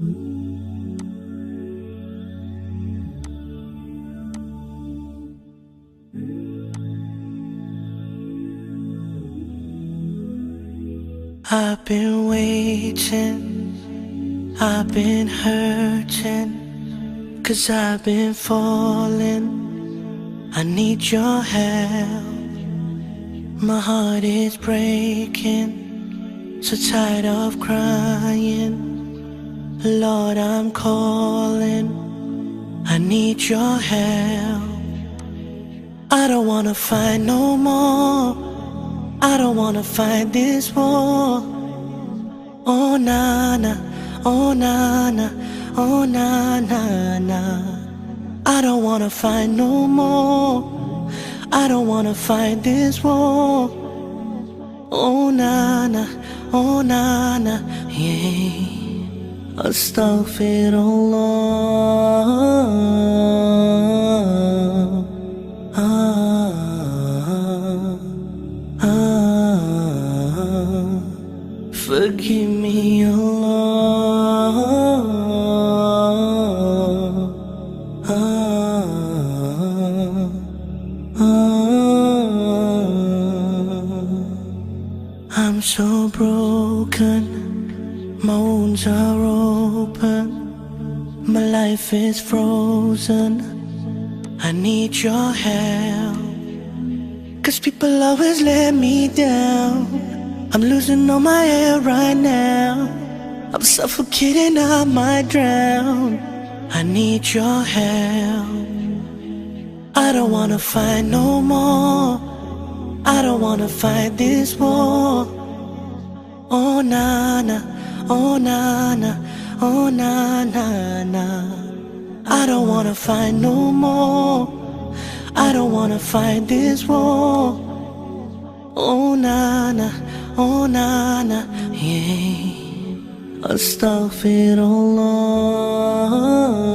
I've been waiting, I've been hurting, 'cause I've been falling. I need your help. My heart is breaking, so tired of crying. Lord, I'm calling, I need your help. I don't wanna fight no more, I don't wanna fight this war. Oh na na, oh na na, oh na na na. I don't wanna fight no more, I don't wanna fight this war. Oh na na, oh na na, yeah. Astaghfirullah. Forgive me, Allah. I'm so broken, my wounds are open, my life is frozen. I need your help, 'cause people always let me down. I'm losing all my air right now, I'm suffocating, I might drown. I need your help. I don't wanna fight no more, I don't wanna fight this war. Oh na na, oh na na, oh na na na. I don't wanna fight no more, I don't wanna fight this war. Oh na na, oh na na, yeah. Astaghfirullah.